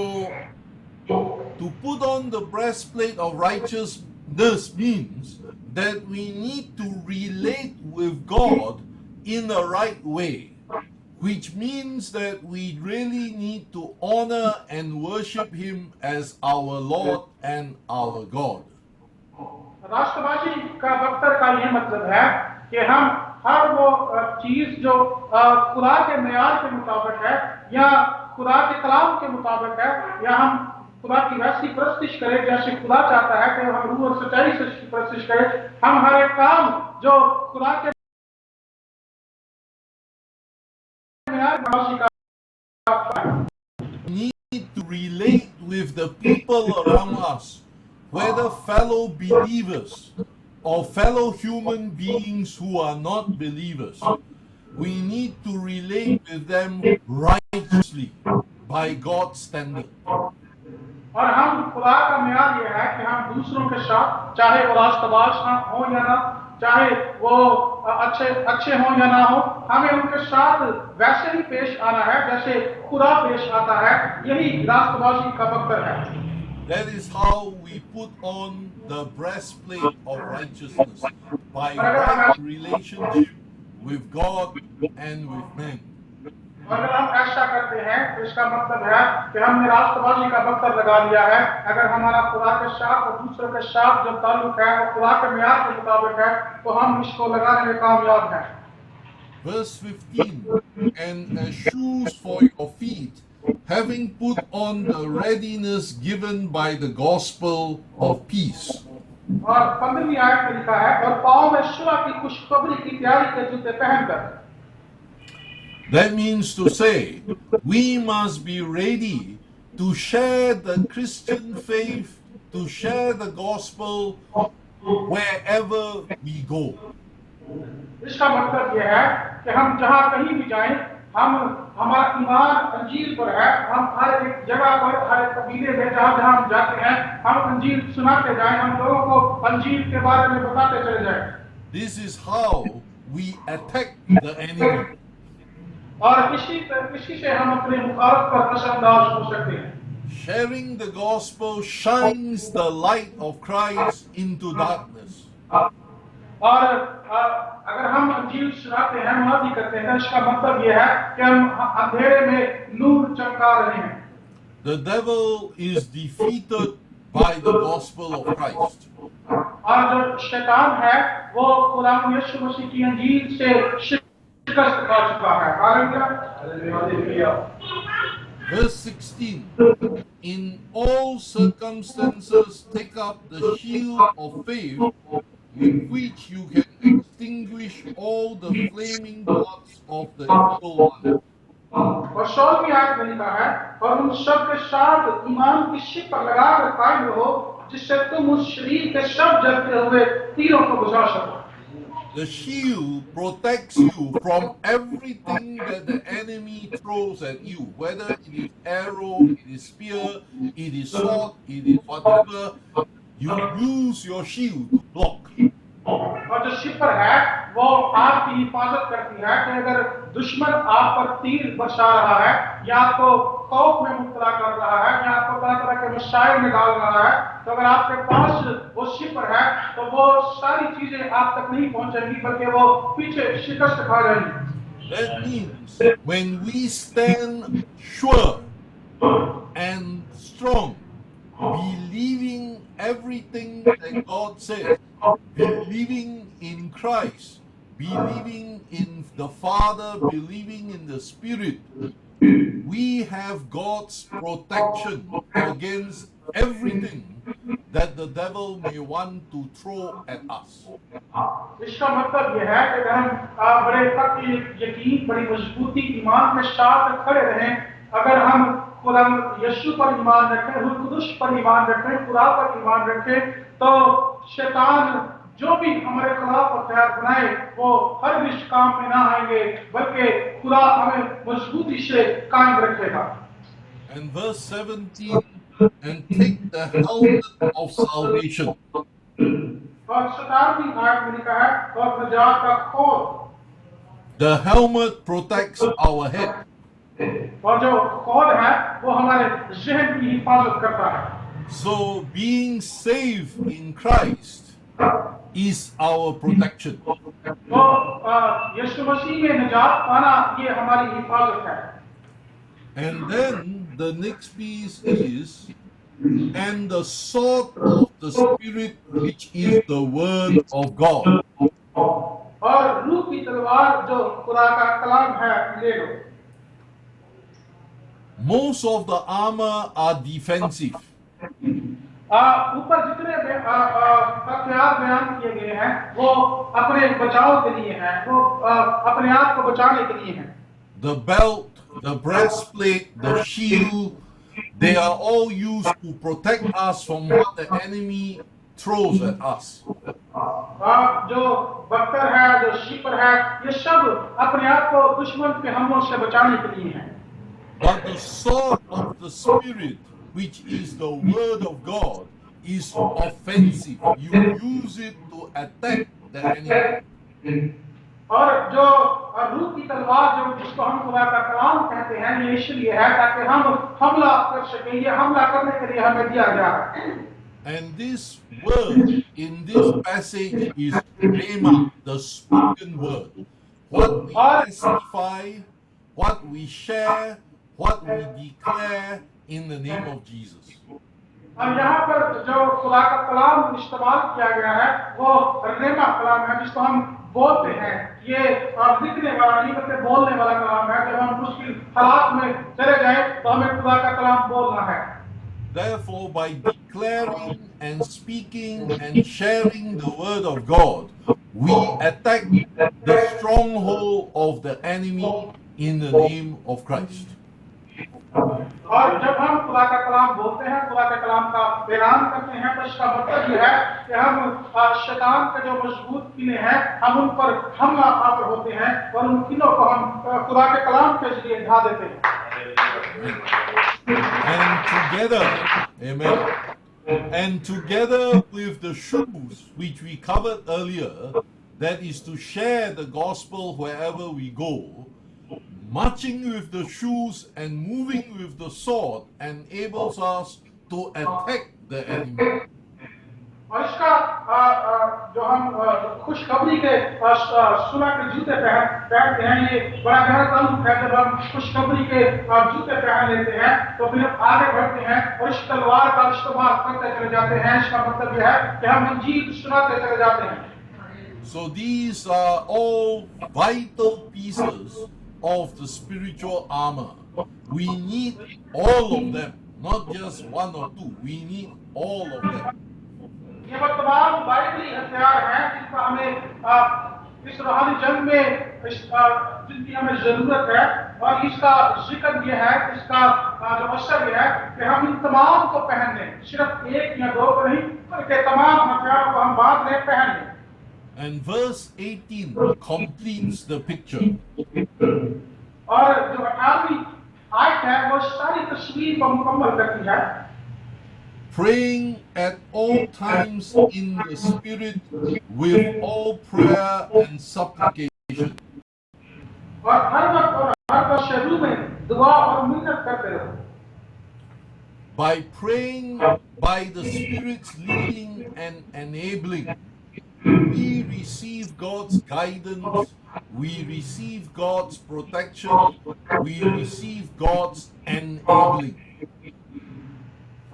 to put on the breastplate of righteousness means that we need to relate with God in the right way, which means that we really need to honor and worship Him as our Lord and our God. राष्ट्रवादी का बख्तर का ये मतलब है कि हम हर वो चीज जो खुदा के मेयार के मुताबिक है या खुदा के कलाम के मुताबिक है, या हम खुदा की वैसी परस्तिश करें जैसे खुदा चाहता है कि हम रूह और सच्चाई से परस्तिश करें। हम हर एक काम जो खुदा के We need to relate with the people around us, whether fellow believers or fellow human beings who are not believers. We need to relate with them righteously by God's standard. और हम खुदा का मेयार ये है कि हम दूसरों के साथ, चाहे वो राष्ट्रवाद हो या ना, चाहे वो अच्छे हो या ना हो, हमें उनके साथ वैसे ही पेश आना है जैसे खुदा पेश आता है। यही राष्ट्रवादी का बख्तर है। That is how we put on the breastplate of righteousness, by right relationship with God and with men. अगर हम ऐसा करते हैं तो इसका मतलब है कि हमने राष्ट्रवादी का बख्तर लगा लिया है। अगर हमारा खुदा के साथ और दूसरों के साथ जो ताल्लुक है वो खुदा के मेयार के मुताबिक है तो हम इसको लगाने में कामयाब हैं। Verse 15, and as shoes for your feet, having put on the readiness given by the gospel of peace. और 15वीं आयत में लिखा है, और पांव में सुलह की खुशखबरी की तैयारी के जूते पहनकर। That means to say, we must be ready to share the Christian faith, to share the gospel wherever we go. इसका मतलब यह है कि हम जहां कहीं भी जाएं, हम हमारा ईमान अंजील पर है। हम हर एक जगह पर, हर एक कबीले में जहां जहां हम जाते हैं, हम अंजील सुनाते जाएं, हम लोगों को अंजील के बारे में बताते चले जाएं। This is how we attack the enemy. और इसी से हम अपने मुखालिफ पर असरअंदाज हो सकते हैं। Sharing the gospel shines the light of Christ into darkness. और अगर हम अंजील सुनाते हैं, मुनादी करते हैं, इसका मतलब यह है कि हम अंधेरे में नूर चमका रहे हैं। The devil is defeated by the gospel of Christ. और जो शैतान है वो खुदावंद यीशु मसीह की अंजील से शिकस्त खा चुका है। Hallelujah. Verse 16. In all circumstances take up the shield of faith with which you can extinguish all the flaming darts of the evil one. और 16वीं आयत में लिखा है, और उन सब के साथ ईमान की शिप पर लगाकर कायम रहो, जिससे तुम उस शरीर के सब जलते हुए तीरों को बुझा सको। The shield protects you from everything that the enemy throws at you, whether it is arrow, it is spear, it is sword, it is whatever. You use your shield to block. और जो ship पर है वो आपकी हिफाजत करती है कि अगर दुश्मन आप पर तीर बरसा रहा है, या आपको खौफ में मुब्तला कर रहा है, या आपको तरह तरह के मसाइल में डाल रहा है, तो अगर आपके पास वो शिप पर है तो वो सारी चीजें आप तक नहीं पहुंचेंगी, बल्कि वो पीछे शिकस्त खा जाएंगी। That means when we stand sure and strong, believing everything that God says, believing in Christ, believing in the Father, believing in the Spirit, we have God's protection against everything that the devil may want to throw at us. इसका मतलब यह है कि अगर हम बड़े पक्के यकीन, बड़ी मजबूती ईमान के साथ खड़े रहें, अगर हम खुदा यीशु पर ईमान रखें, रूह कुदुस पर ईमान रखें, खुदा पर ईमान रखें, तो शैतान जो भी हमारे खिलाफ हथियार बनाए वो हर विश काम में ना आएंगे, बल्कि खुदा हमें मजबूती से कायम रखेगा। And verse 17, and take the helmet of salvation. और 17वीं आयत में लिखा है, और नजात का खोल। The helmet protects our head. और जो खोल है वो हमारे ज़हन की हिफाजत करता है। So being saved in Christ is our protection. तो यीशु मसीह में निजात पाना ये हमारी हिफाजत है। And then the next piece is, and the sword of the Spirit, which is the word of God. और रूह की तलवार जो खुदा का कलाम है ले लो। Most of the armor are defensive. ऊपर जितने हथियार बयान किए गए हैं वो अपने बचाव के लिए हैं, वो अपने आप को बचाने के लिए हैं। The belt, the breastplate, the shield, they are all used to protect us from what the enemy throws at us. जो बख्तर है, जो शीपर है, ये सब अपने आप को दुश्मन के हमलों से बचाने के लिए हैं। But the sword of the Spirit, which is the word of God, is offensive. You use it to attack the enemy. और जो रूह की तलवार जो जिसको हम खुदा का कलाम कहते हैं, ये इसलिए है ताकि हम हमला कर सकें, ये हमला करने के लिए हमें दिया गया है। And this word in this passage is rhema, the spoken word. What we testify, what we share, what we declare in the name of Jesus. और यहाँ पर जो खुदा का कलाम इस्तेमाल किया गया है वो रेमा कलाम है, जिसको हम बोलते हैं। ये लिखने वाला नहीं बल्कि बोलने वाला कलाम है। जब हम मुश्किल हालात में चले जाए तो हमें खुदा का कलाम बोलना है। Therefore, by declaring and speaking and sharing the word of God, we attack the stronghold of the enemy in the name of Christ. और जब हम खुदा का कलाम बोलते हैं, खुदा के कलाम का ऐलान करते हैं, तो इसका मतलब यह है कि हम शैतान के जो मजबूत किले हैं, हम उन पर हमला आवर होते हैं और उन किलों को हम खुदा के कलाम के जरिए ढा देते हैं। And together, amen, and together with the shoes which we covered earlier, that is to share the gospel wherever we go, marching with the shoes and moving with the sword enables us to attack the enemy. और इसका जो हम खुशखबरी के सुलह के जूते पहनते हैं, ये बड़ा गहरा ताल्लुक है। जब हम खुशखबरी के जूते पहन लेते हैं तो फिर हम आगे बढ़ते हैं और इस तलवार का इस्तेमाल करते चले जाते हैं। इसका मतलब यह है कि हम इंजील सुनाते चले जाते हैं। So these are all vital pieces of the spiritual armor. We need all of them, not just one or two. We need all of them. ये वो तमाम बाइबली हथियार हैं जिसका हमें इस रूहानी जंग में जिनकी हमें जरूरत है। और इसका जिक्र यह है, इसका जो असर यह है कि हम इन तमाम को पहन लें, सिर्फ एक या दो को नहीं बल्कि तमाम हथियारों को हम बांध लें, पहन लें। And verse 18 completes the picture. और जो 18वीं आयत है वो सारी तस्वीर को मुकम्मल करती है। Praying at all times in the Spirit with all prayer and supplication. और हर वक्त और हर पल में दुआ और मिन्नत करते रहो। By praying by the Spirit's leading and enabling, we receive God's guidance, we receive God's protection, we receive God's enabling.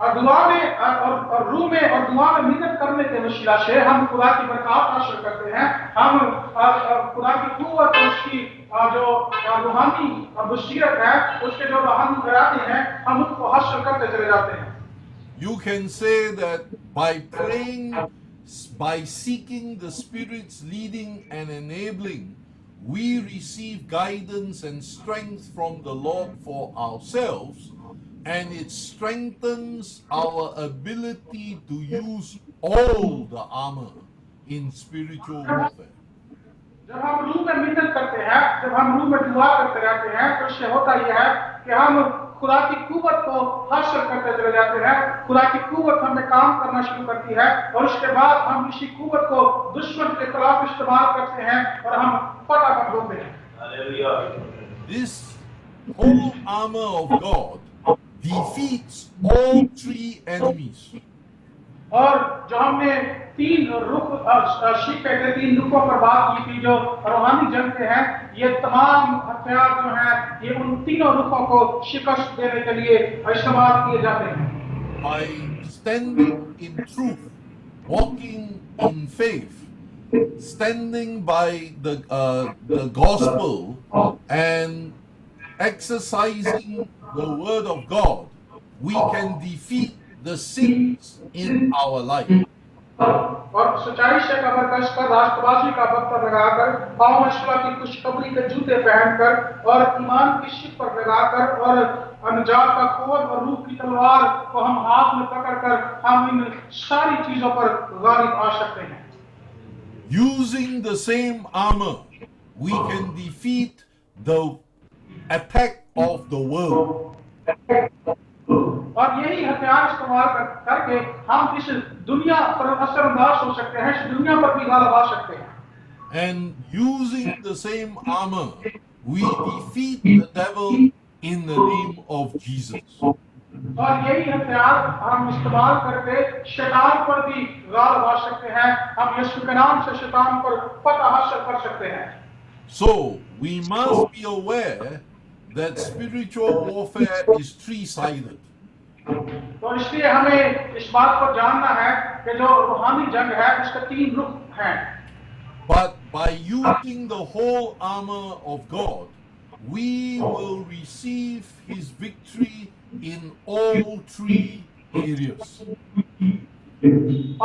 और दुआ में और रूह में और दुआ में मिन्नत करने के वसीला से हम खुदा की बरकत हासिल करते हैं। हम खुदा की कुव्वत और उसकी जो रूहानी बसीरत है, उसके जो रूहानी इरादे हैं, हम उसको हासिल करते चले जाते हैं। You can say that by praying, by seeking the Spirit's leading and enabling, we receive guidance and strength from the Lord for ourselves, and it strengthens our ability to use all the armor in spiritual warfare. जब हम रूह में मिन्नत करते हैं, जब हम रूह में दुआ करते रहते हैं, तो इससे होता यह है कि हम खुदा की कुव्वत को हासिल करते चले जाते हैं। खुदा की कुव्वत हमें काम करना शुरू करती है और उसके बाद हम इसी कुव्वत को दुश्मन के खिलाफ इस्तेमाल करते हैं और हम फटाफट होते हैं। This whole armor of God defeats all three enemies. और जो हमने तीन रुख सीखे थे, तीन रुखों पर बात की थी जो रूहानी जंग के हैं, ये तमाम हथियार जो हैं ये उन तीनों रुखों को शिकस्त देने के लिए इस्तेमाल किए जाते हैं। By standing in truth, walking in faith, standing by the gospel and exercising the word of God, we can defeat the sins in our life. और सच्चाई से कमर कसकर, राष्ट्रवादी का बख्तर लगाकर, पाँव में खुदा की खुशखबरी के जूते पहनकर और ईमान की शिप पर लगाकर और अनजात का खोल और रूह की तलवार को हम हाथ में पकड़कर हम इन सारी चीजों पर गालिब आ सकते हैं। Using the same armor, we can defeat the attack of the world. और यही हथियार इस्तेमाल करके हम इस दुनिया पर असरअंदाज हो सकते हैं, इस दुनिया पर भी गालिब आ सकते हैं। And using the same armor, we defeat the devil in the name of Jesus. और यही हथियार हम इस्तेमाल करके शैतान पर भी गालिब आ सकते हैं। हम यीशु के नाम से शैतान पर फतह हासिल कर सकते हैं। So we must be aware that spiritual warfare is three-sided. तो इसलिए हमें इस बात को जानना है कि जो रूहानी जंग है उसके तीन रुख हैं। But by using the whole armor of God, we will receive His victory in all three areas.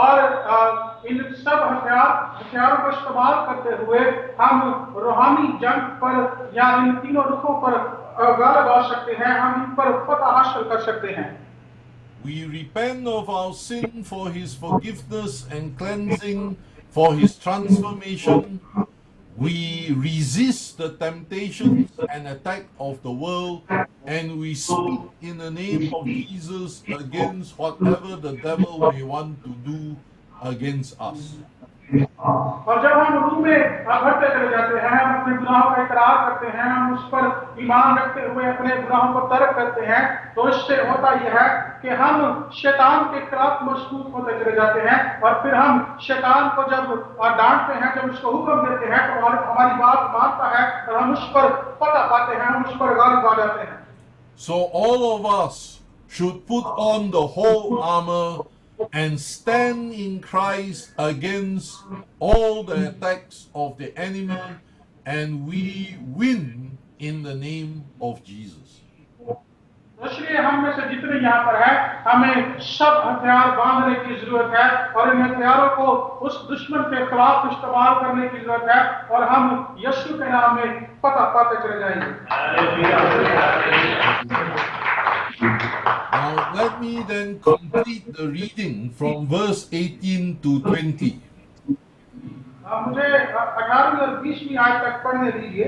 और इन सब हथियारों को इस्तेमाल करते हुए हम रूहानी जंग पर या इन तीनों रुखों पर गालिब आ सकते हैं, हम इन पर फतह हासिल कर सकते हैं। We repent of our sin for His forgiveness and cleansing, for His transformation. We resist the temptations and attack of the world, and we speak in the name of Jesus against whatever the devil may want to do against us. और जब हम रूह में बढ़ते चले जाते हैं, हम अपने गुनाहों का इकरार करते हैं, हम उस पर ईमान रखते हुए अपने गुनाहों को तर्क करते हैं, तो इससे होता यह है कि हम शैतान के खिलाफ मजबूत होते चले जाते हैं, और फिर हम शैतान को जब डांटते हैं, जब उसको हुक्म देते हैं, तो हमारी बात मानता है और हम उस पर पता पाते हैं, हम उस पर गालिब आ जाते हैं। So all of us should put on the whole armor and stand in Christ against all the attacks of the enemy, and we win in the name of Jesus. इसलिए हम में से जितने यहाँ पर हैं, हमें सब हथियार बांधने की जरूरत है, और इन हथियारों को उस दुश्मन के खिलाफ इस्तेमाल करने की जरूरत है, और हम यीशु के नाम में पता पाते चले जाएंगे। Now let me then complete the reading from verse 18 to 20. मुझे 18वीं और 20वीं आयत तक पढ़ने दीजिए।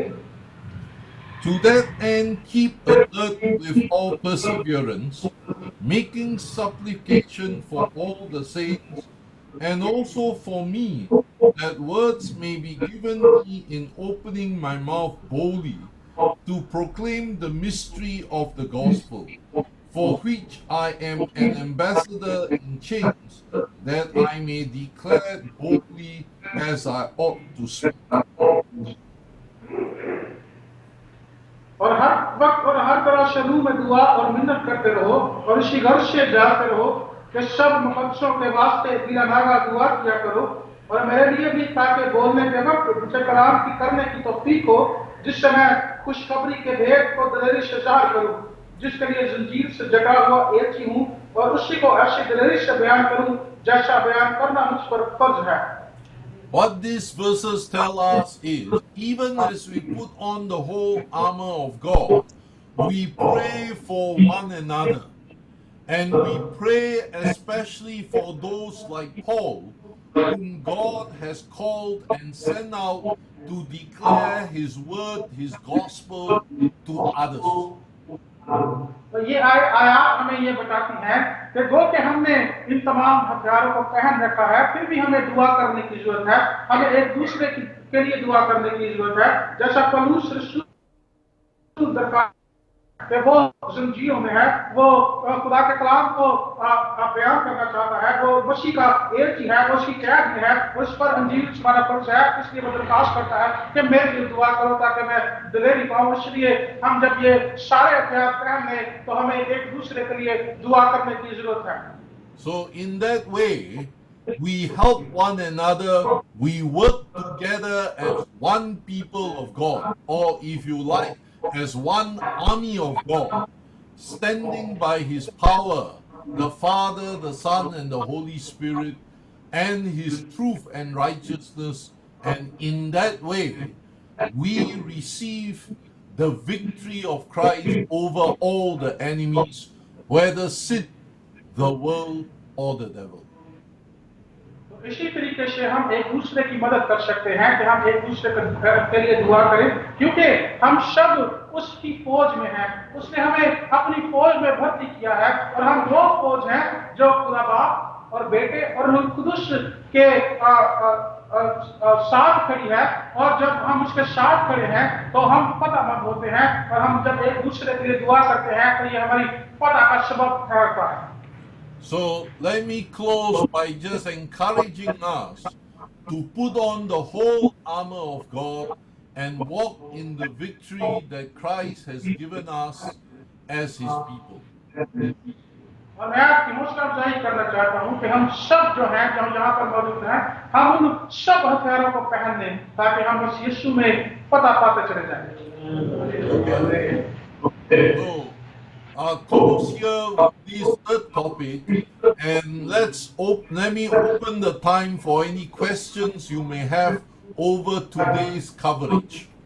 To that end, keep alert with all perseverance, making supplication for all the saints, and also for me, that words may be given me in opening my mouth boldly, to proclaim the mystery of the gospel, for which I am an ambassador in chains, that I may declare boldly as I ought to speak. और हर वक्त और हर तरह से रूह में दुआ और मिन्नत करते रहो, और इसी घर से जाते रहो कि सब मुकद्दसों के वास्ते बिला नागा दुआ किया करो, और मेरे लिए भी, ताकि बोलने के वक्त मुझे कलाम की करने की तौफीक हो, जिससे मैं खुशखबरी के भेद को दिलेरी से जाहिर करूं, जिसके लिए जंजीर से जकड़ा हुआ एक ही हूं, और उसी को ऐसी दिलेरी से बयान करूं जैसा बयान करना मुझ पर फर्ज है। What these verses tell us is, even as we put on the whole armor of God, we pray for one another. And we pray especially for those like Paul, whom God has called and sent out to declare his word, his gospel to others. तो ये आयात हमें ये बताती है कि गो के हमने इन तमाम हथियारों को पहन रखा है, फिर भी हमें दुआ करने की जरूरत है, हमें एक दूसरे के लिए दुआ करने की जरूरत है, जैसा पौलुस रसूल दरकार कि वो जंजीरों में है, वो खुदा के कलाम को बयान करना चाहता है, वो मसीह का एक ही है, वो उसकी कैद में है, उस पर अंजील हमारा फर्ज है, इसलिए वो दरखास्त करता है कि मेरे लिए दुआ करो ताकि मैं दिलेरी पाऊं। इसलिए हम जब ये सारे हथियार पहन लें, तो हमें एक दूसरे के लिए दुआ करने की जरूरत है। So in that way, we help one another, we work together as one people of God, or if you like, as one army of God, standing by his power, the Father, the Son, and the Holy Spirit, and his truth and righteousness, and in that way we receive the victory of Christ over all the enemies, whether sin, the world, or the devil. इसी तरीके से हम एक दूसरे की मदद कर सकते हैं कि हम एक दूसरे के लिए दुआ करें, क्योंकि हम सब उसकी फौज में हैं, उसने हमें अपनी फौज में भर्ती किया है, और हम वो फौज हैं जो खुदा बाप और बेटे और रूह कुदुस के साथ खड़ी है, और जब हम उसके साथ खड़े हैं तो हम फतहमंद होते हैं, और हम जब एक दूसरे के लिए दुआ करते हैं तो ये हमारी फतह का सबब ठहरता है। So let me close by just encouraging us to put on the whole armor of God and walk in the victory that Christ has given us as his people. और मैं आपकी हौसला अफजाई करना चाहता हूं कि हम सब जो हैं, जो यहाँ पर मौजूद हैं, हम उन सब हथियारों को पहन लें ताकि हम उस यीशु में पता पाते चले जाएं। So, close here with this third topic, and let me open the time for any questions you may have over today's coverage.